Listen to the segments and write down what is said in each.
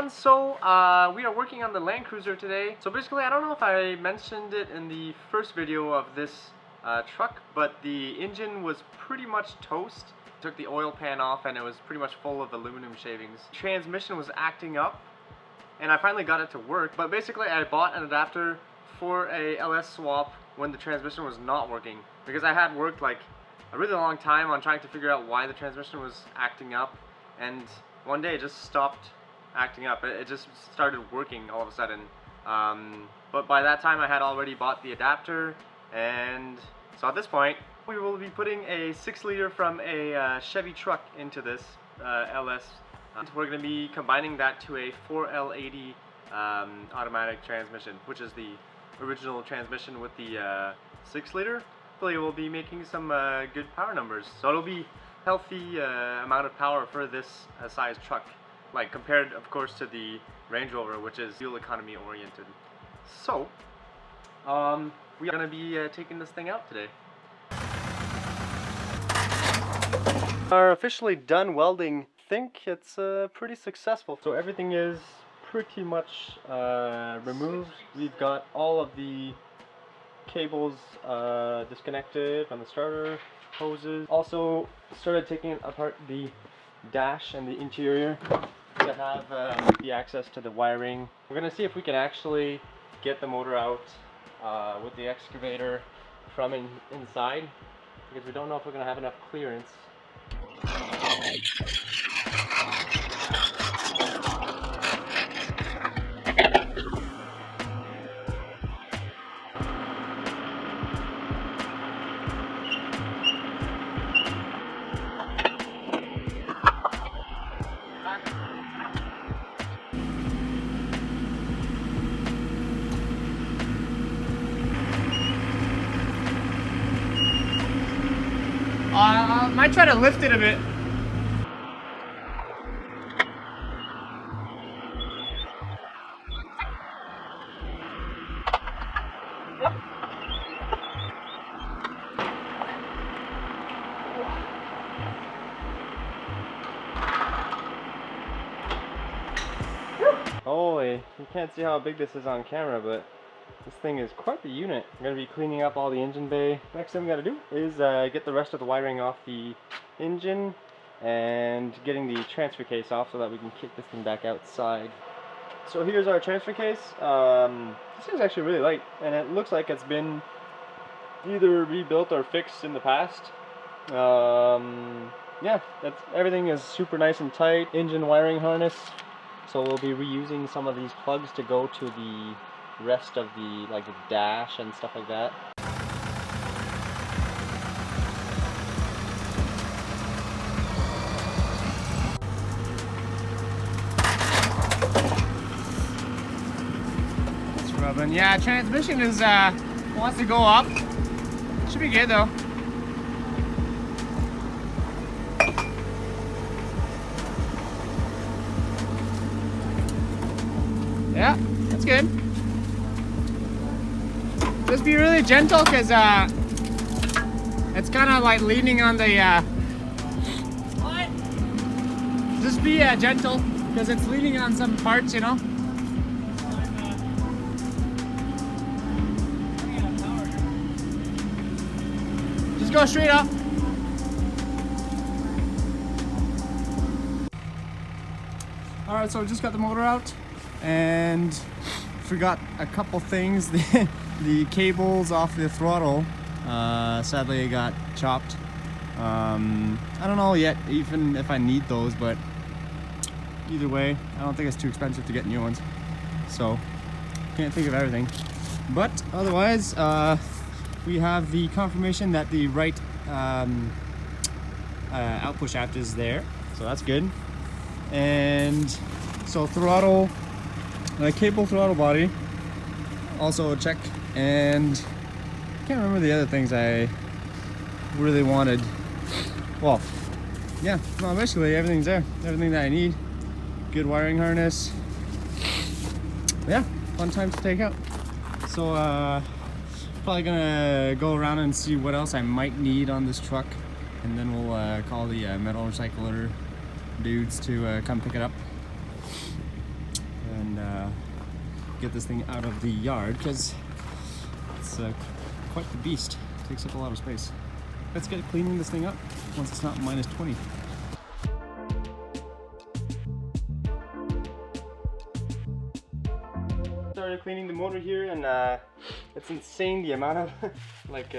everyone, so we are working on the Landcruiser today. So basically, I don't know if I mentioned it in the first video of this truck, but the engine was pretty much toast. Took the oil pan off and it was pretty much full of aluminum shavings. Transmission was acting up and I finally got it to work, but basically I bought an adapter for a LS swap when the transmission was not working, because I had worked like a really long time on trying to figure out why the transmission was acting up, and one day it just stopped acting up. It just started working all of a sudden. But by that time I had already bought the adapter, and so at this point we will be putting a 6-liter from a Chevy truck into this LS. We're going to be combining that to a 4L80 automatic transmission, which is the original transmission with the 6-liter. Hopefully we'll be making some good power numbers. So it'll be healthy amount of power for this size truck, like compared of course to the Range Rover, which is fuel economy oriented. So we are going to be taking this thing out today. Are officially done welding. I think it's pretty successful. So everything is pretty much removed. We've got all of the cables disconnected from the starter hoses. Also started taking apart the dash and the interior to have the access to the wiring. We're gonna see if we can actually get the motor out with the excavator from inside, because we don't know if we're gonna have enough clearance. I might try to lift it a bit. Holy, you can't see how big this is on camera, but this thing is quite the unit. I'm going to be cleaning up all the engine bay. Next thing we got to do is get the rest of the wiring off the engine and getting the transfer case off so that we can kick this thing back outside. So here's our transfer case. This thing's actually really light, and it looks like it's been either rebuilt or fixed in the past. Yeah, everything is super nice and tight. Engine wiring harness. So we'll be reusing some of these plugs to go to the rest of the the dash and stuff like that. It's rubbing. Yeah, transmission is wants to go up. Should be good though. Yeah, that's good. Just be really gentle, because it's kind of like leaning on the what? Just be gentle, because it's leaning on some parts, you know. Just go straight up. Alright, so I just got the motor out and forgot a couple things. The cables off the throttle, sadly it got chopped. I don't know yet even if I need those, but either way I don't think it's too expensive to get new ones, so can't think of everything. But otherwise we have the confirmation that the right output shaft is there, so that's good. And so throttle, cable throttle body also check, and I can't remember the other things I really wanted. Well, yeah, well, basically everything's there, everything that I need. Good wiring harness. Yeah, fun time to take out. So probably gonna go around and see what else I might need on this truck, and then we'll call the metal recycler dudes to come pick it up. get this thing out of the yard because it's quite the beast. It takes up a lot of space. Let's get cleaning this thing up once it's not minus 20. Started cleaning the motor here, and it's insane the amount of like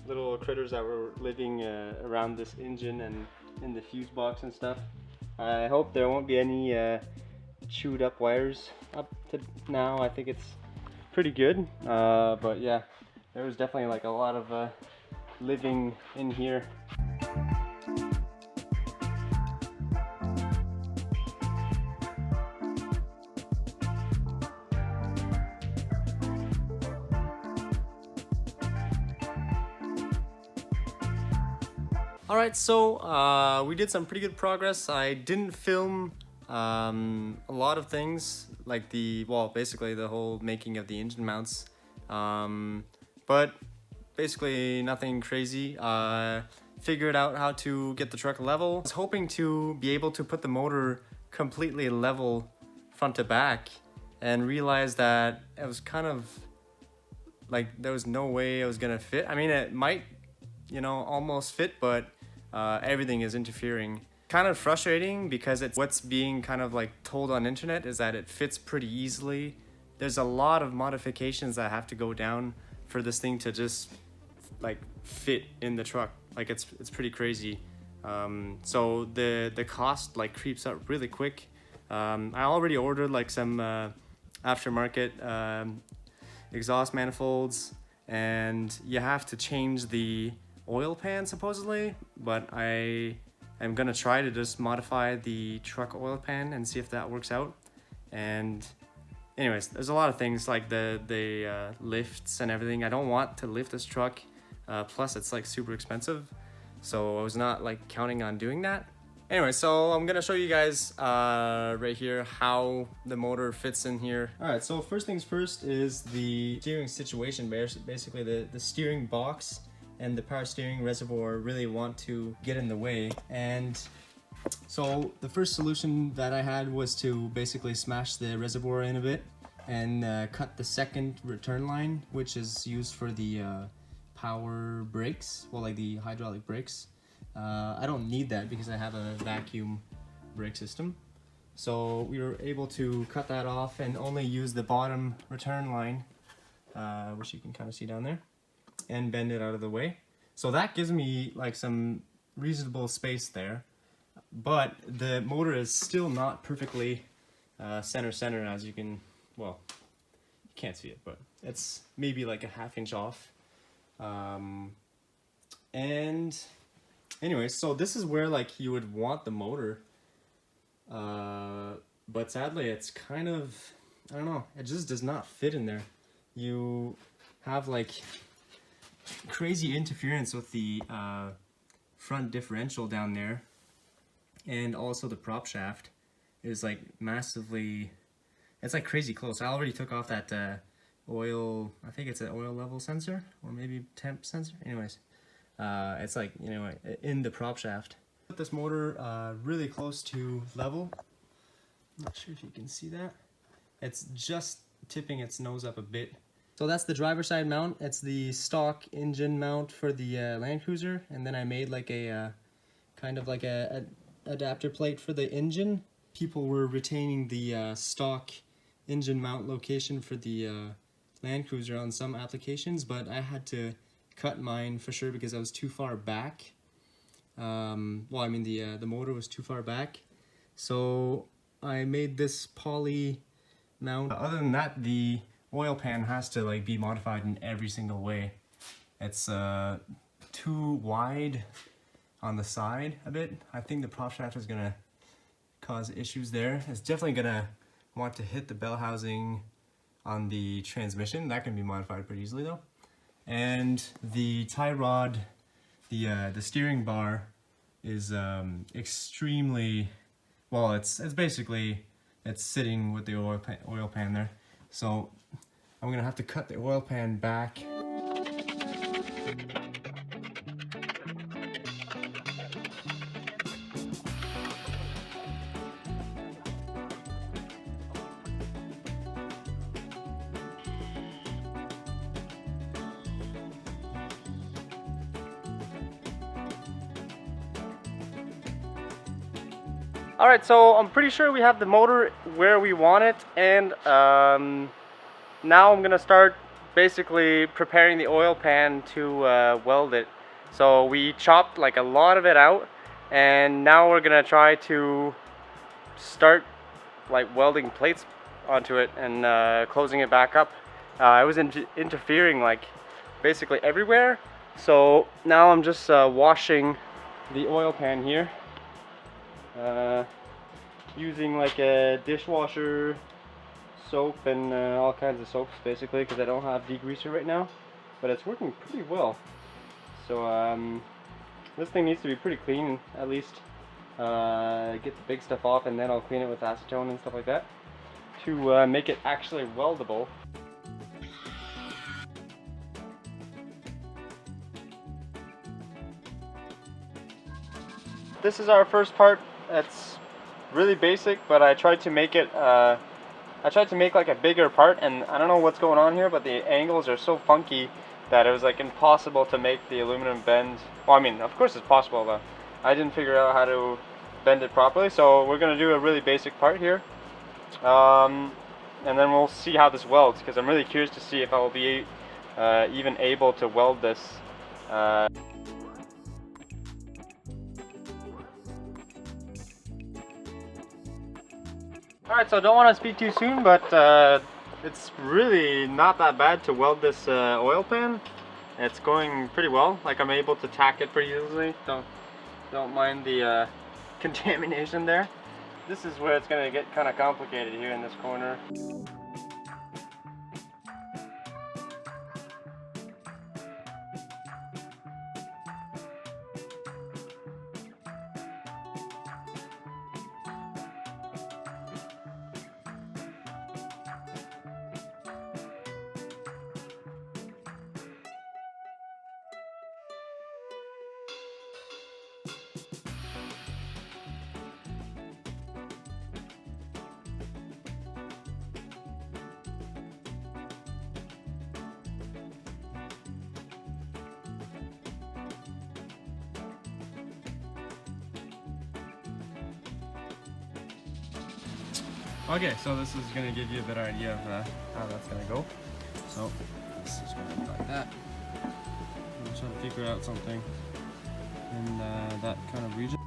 little critters that were living around this engine and in the fuse box and stuff. I hope there won't be any chewed up wires up to now. I think it's pretty good, but yeah, there was definitely like a lot of living in here. Alright, so we did some pretty good progress. I didn't film a lot of things, like basically the whole making of the engine mounts, but basically nothing crazy. Figured out how to get the truck level. I was hoping to be able to put the motor completely level front to back, and realized that it was kind of like there was no way it was gonna fit. I mean, it might, you know, almost fit, but everything is interfering. Kind of frustrating because it's what's being kind of like told on internet is that it fits pretty easily. There's a lot of modifications that have to go down for this thing to just like fit in the truck. Like it's pretty crazy. So the cost like creeps up really quick. I already ordered like some aftermarket exhaust manifolds, and you have to change the oil pan supposedly, but I am gonna try to just modify the truck oil pan and see if that works out. And anyways, there's a lot of things like the lifts and everything. I don't want to lift this truck, plus it's like super expensive, so I was not like counting on doing that. Anyway, so I'm gonna show you guys right here how the motor fits in here. All right, so first things first is the steering situation. Basically the steering box and the power steering reservoir really want to get in the way. And so the first solution that I had was to basically smash the reservoir in a bit and cut the second return line, which is used for the power brakes, well, like the hydraulic brakes. I don't need that because I have a vacuum brake system. So we were able to cut that off and only use the bottom return line, which you can kind of see down there, and bend it out of the way. So that gives me like some reasonable space there, but the motor is still not perfectly center as you can, well, you can't see it, but it's maybe like a ½ inch off. And anyway, so this is where like you would want the motor, but sadly it's kind of, I don't know, it just does not fit in there. You have like crazy interference with the front differential down there, and also the prop shaft is like massively, it's like crazy close. I already took off that oil, I think it's an oil level sensor or maybe temp sensor. Anyways, it's like, you know, in the prop shaft. Put this motor really close to level. Not sure if you can see that. It's just tipping its nose up a bit. So that's the driver's side mount. It's the stock engine mount for the Landcruiser, and then I made like a kind of like a adapter plate for the engine. People were retaining the stock engine mount location for the Landcruiser on some applications, but I had to cut mine for sure because I was too far back. Well, I mean the motor was too far back, so I made this poly mount. Other than that, the oil pan has to like be modified in every single way. It's too wide on the side a bit. I think the prop shaft is gonna cause issues there. It's definitely gonna want to hit the bell housing on the transmission. That can be modified pretty easily though. And the tie rod, the steering bar is extremely, well, it's basically, it's sitting with the oil pan there. So I'm gonna have to cut the oil pan back. Alright, so I'm pretty sure we have the motor where we want it, and now I'm gonna start basically preparing the oil pan to weld it. So we chopped like a lot of it out, and now we're gonna try to start like welding plates onto it and closing it back up. I was interfering like basically everywhere, so now I'm just washing the oil pan here. Using like a dishwasher soap and all kinds of soaps basically, because I don't have degreaser right now, but it's working pretty well. So this thing needs to be pretty clean, at least get the big stuff off, and then I'll clean it with acetone and stuff like that to make it actually weldable. This is our first part. It's really basic, but I tried to make it like a bigger part, and I don't know what's going on here, but the angles are so funky that it was like impossible to make the aluminum bend. Well, I mean, of course it's possible, but I didn't figure out how to bend it properly, so we're gonna do a really basic part here, and then we'll see how this welds, because I'm really curious to see if I will be even able to weld this. Alright, so I don't want to speak too soon, but it's really not that bad to weld this oil pan. It's going pretty well. Like, I'm able to tack it pretty easily. Don't mind the contamination there. This is where it's going to get kind of complicated here in this corner. Okay, so this is going to give you a better idea of how that's going to go. So this is going to look like that. I'm trying to figure out something in that kind of region.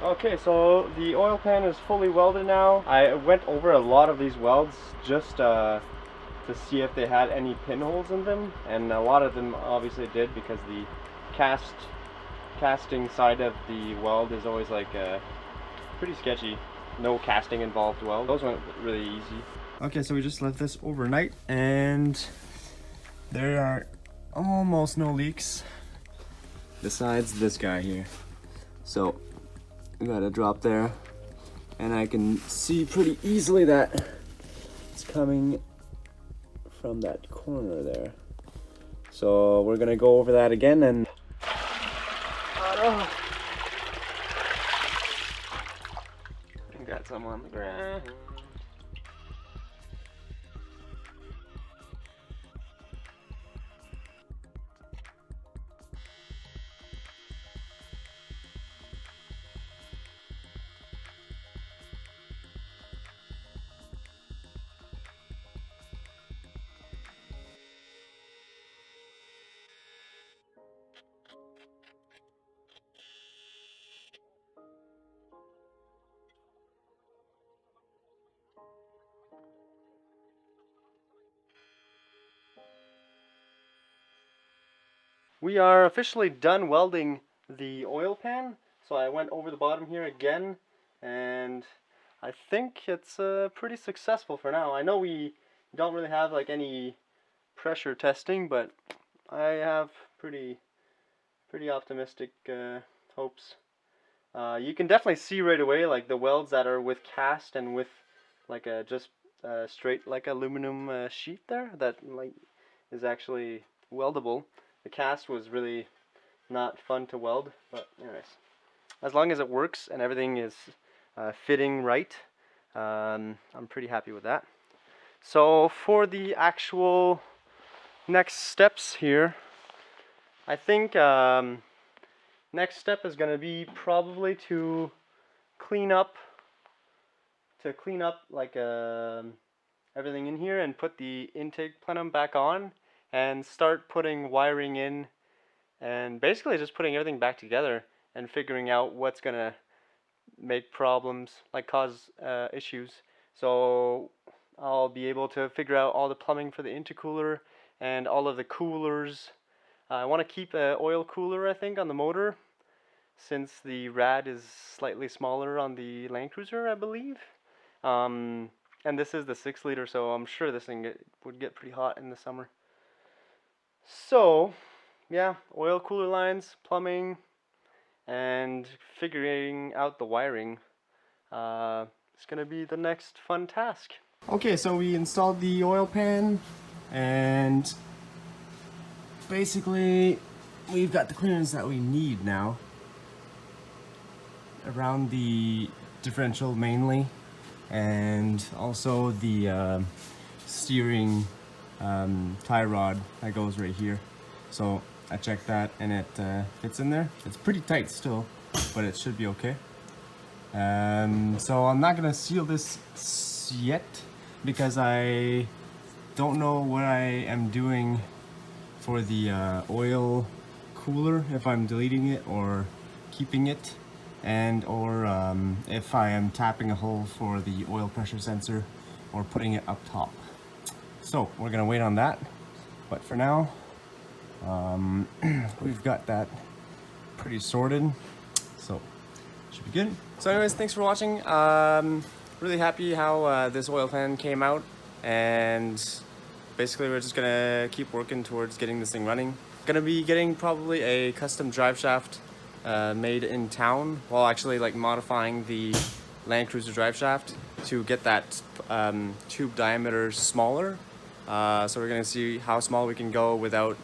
Okay, so the oil pan is fully welded now. I went over a lot of these welds just to see if they had any pinholes in them, and a lot of them obviously did, because the casting side of the weld is always like pretty sketchy. No casting involved weld. Those went really easy. Okay, so we just left this overnight, and there are almost no leaks besides this guy here. So I got a drop there, and I can see pretty easily that it's coming from that corner there. So we're gonna go over that again, and got some on the ground. We are officially done welding the oil pan. So I went over the bottom here again, and I think it's pretty successful for now. I know we don't really have like any pressure testing, but I have pretty optimistic hopes. You can definitely see right away like the welds that are with cast and with like a just straight like aluminum sheet there that like is actually weldable. The cast was really not fun to weld, but anyways, as long as it works and everything is fitting right, I'm pretty happy with that. So for the actual next steps here, I think next step is going to be probably to clean up like everything in here and put the intake plenum back on and start putting wiring in and basically just putting everything back together and figuring out what's going to make problems, like cause issues. So I'll be able to figure out all the plumbing for the intercooler and all of the coolers. I want to keep an oil cooler, I think, on the motor, since the rad is slightly smaller on the Landcruiser, I believe. And this is the 6 liter, so I'm sure this thing would get pretty hot in the summer. So, yeah, oil cooler lines, plumbing, and figuring out the wiring. It's gonna be the next fun task. Okay, so we installed the oil pan, and basically we've got the clearance that we need now around the differential mainly, and also the steering tie rod that goes right here. So I checked that and it fits in there. It's pretty tight still, but it should be okay. So I'm not gonna seal this yet because I don't know what I am doing for the oil cooler, if I'm deleting it or keeping it, and or if I am tapping a hole for the oil pressure sensor or putting it up top. So we're gonna wait on that, but for now we've got that pretty sorted, so should be good. So anyways, thanks for watching. Really happy how this oil pan came out, and basically we're just gonna keep working towards getting this thing running. Gonna be getting probably a custom drive shaft made in town, while actually like modifying the Landcruiser drive shaft to get that tube diameter smaller. So we're gonna see how small we can go without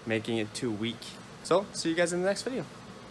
making it too weak. So see you guys in the next video.